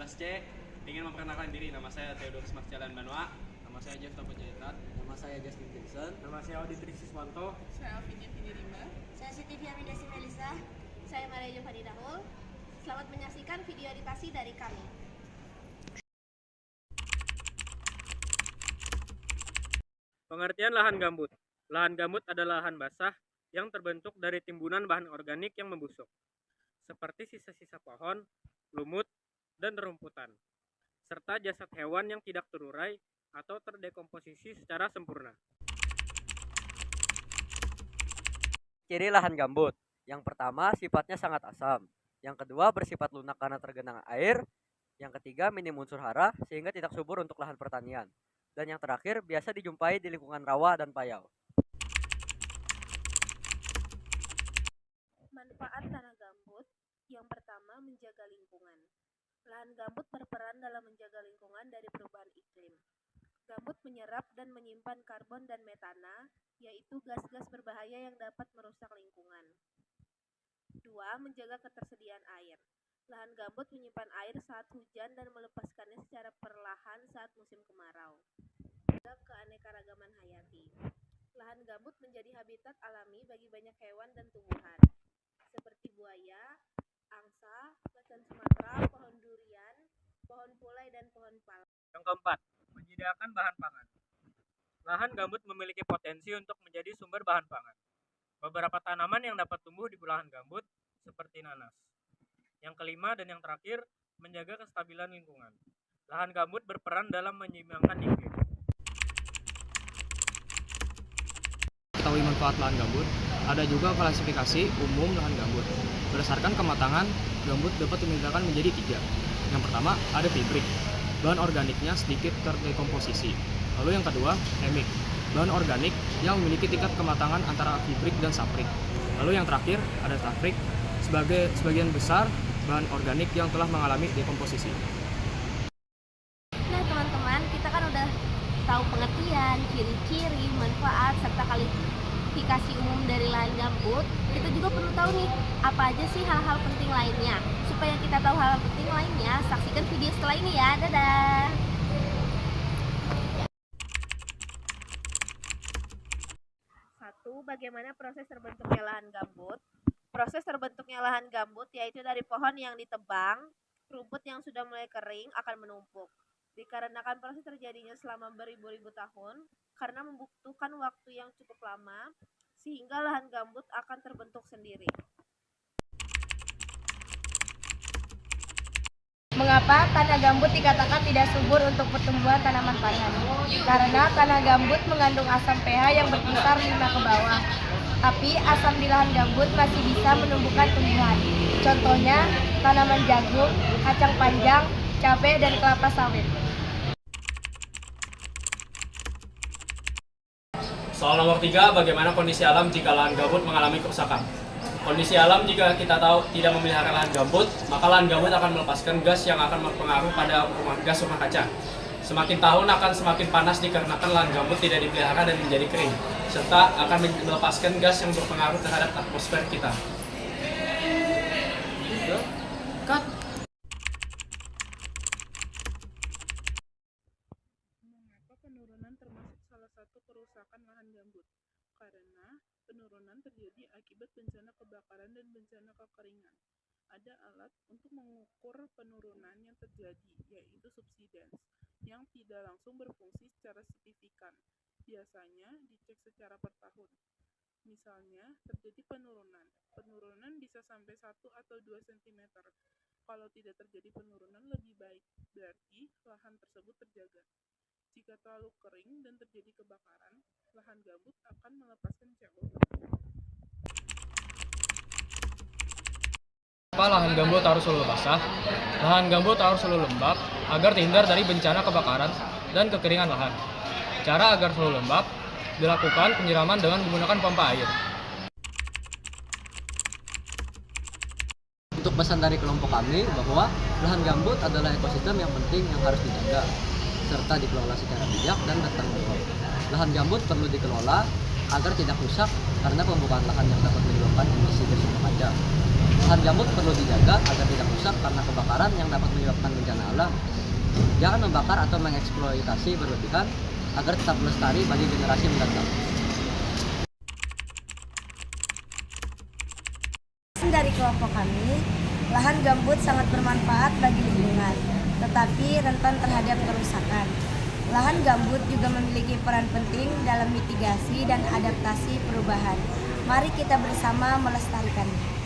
11C ingin memperkenalkan diri. Nama saya Theodorus Marcellian Banua. Nama saya Jeff Panjaitan. Nama saya Jasmine Vincent. Nama saya Auditri Siswanto. Saya Alvinia Rimba. Saya Siti Fiamidasi Melisa. Saya Maria Jovani Dahul. Selamat menyaksikan video editasi dari kami. Pengertian lahan gambut. Lahan gambut adalah lahan basah yang terbentuk dari timbunan bahan organik yang membusuk, seperti sisa-sisa pohon, lumut, dan rumputan, serta jasad hewan yang tidak terurai atau terdekomposisi secara sempurna. Ciri lahan gambut. Yang pertama, sifatnya sangat asam. Yang kedua, bersifat lunak karena tergenang air. Yang ketiga, minim unsur hara sehingga tidak subur untuk lahan pertanian. Dan yang terakhir, biasa dijumpai di lingkungan rawa dan payau. Manfaat tanah gambut. Yang pertama, menjaga lingkungan. Lahan gambut berperan dalam menjaga lingkungan dari perubahan iklim. Gambut menyerap dan menyimpan karbon dan metana, yaitu gas-gas berbahaya yang dapat merusak lingkungan. 2. Menjaga ketersediaan air. Lahan gambut menyimpan air saat hujan dan melepaskannya secara perlahan saat musim kemarau. 3. Keanekaragaman hayati. Lahan gambut menjadi habitat alami bagi banyak hewan dan tumbuhan, seperti buaya, angsa, macan Sumatera, pohon durian, pohon pulai, dan pohon pala. Yang keempat, menyediakan bahan pangan. Lahan gambut memiliki potensi untuk menjadi sumber bahan pangan. Beberapa tanaman yang dapat tumbuh di lahan gambut seperti nanas. Yang kelima dan yang terakhir, menjaga kestabilan lingkungan. Lahan gambut berperan dalam menyeimbangkan iklim. Ketahui manfaat lahan gambut. Ada juga klasifikasi umum lahan gambut. Berdasarkan kematangan, gambut dapat dibedakan menjadi 3. Yang pertama, ada fibrik. Bahan organiknya sedikit terdekomposisi. Lalu yang kedua, hemik. Bahan organik yang memiliki tingkat kematangan antara fibrik dan saprik. Lalu yang terakhir, ada stafrik. Sebagian besar bahan organik yang telah mengalami dekomposisi. Nah teman-teman, kita kan udah tahu pengertian, ciri-ciri, manfaat, serta kualifikasi umum dari lahan gambut. Kita juga perlu tahu nih, apa aja sih hal-hal penting lainnya. Supaya kita tahu hal penting lainnya, saksikan video setelah ini ya. Dadah! Satu, bagaimana proses terbentuknya lahan gambut? Proses terbentuknya lahan gambut yaitu dari pohon yang ditebang, rumput yang sudah mulai kering akan menumpuk. Dikarenakan proses terjadinya selama beribu-ribu tahun, karena membutuhkan waktu yang cukup lama, sehingga lahan gambut akan terbentuk sendiri. Mengapa tanah gambut dikatakan tidak subur untuk pertumbuhan tanaman pangan? Karena tanah gambut mengandung asam pH yang berkisar 5 ke bawah. Tapi asam di lahan gambut masih bisa menumbuhkan tumbuhan. Contohnya tanaman jagung, kacang panjang, cabai, dan kelapa sawit. Soal nomor 3, bagaimana kondisi alam jika lahan gambut mengalami kerusakan? Kondisi alam jika kita tahu tidak memelihara lahan gambut, maka lahan gambut akan melepaskan gas yang akan berpengaruh pada gas rumah kaca. Semakin tahun akan semakin panas dikarenakan lahan gambut tidak dipelihara dan menjadi kering, serta akan melepaskan gas yang berpengaruh terhadap atmosfer kita. Cut. Mengapa penurunan termasuk salah satu kerusakan lahan gambut? Karena penurunan terjadi akibat bencana kebakaran dan bencana kekeringan. Ada alat untuk mengukur penurunan yang terjadi, yaitu subsidence, yang tidak langsung berfungsi secara signifikan. Biasanya dicek secara per tahun. Misalnya, terjadi penurunan. Penurunan bisa sampai 1 atau 2 cm. Kalau tidak terjadi penurunan lebih baik, berarti lahan tersebut terjaga. Jika terlalu kering dan terjadi kebakaran, lahan gambut akan melepaskan CO2. Kenapa lahan gambut harus selalu basah? Lahan gambut harus selalu lembab agar terhindar dari bencana kebakaran dan kekeringan lahan. Cara agar selalu lembab dilakukan penyiraman dengan menggunakan pompa air. Untuk pesan dari kelompok kami bahwa lahan gambut adalah ekosistem yang penting yang harus dijaga, serta dikelola secara bijak dan bertanggung jawab. Lahan gambut perlu dikelola agar tidak rusak karena pembukaan lahan yang dapat menyebabkan emisi gas rumah kaca. Lahan gambut perlu dijaga agar tidak rusak rusak karena kebakaran yang dapat menyebabkan bencana alam. Jangan membakar atau mengeksploitasi berlebihan agar tetap lestari bagi generasi mendatang. Dari kelompok kami, lahan gambut sangat bermanfaat bagi lingkungan, tetapi rentan terhadap kerusakan. Lahan gambut juga memiliki peran penting dalam mitigasi dan adaptasi perubahan. Mari kita bersama melestarikannya.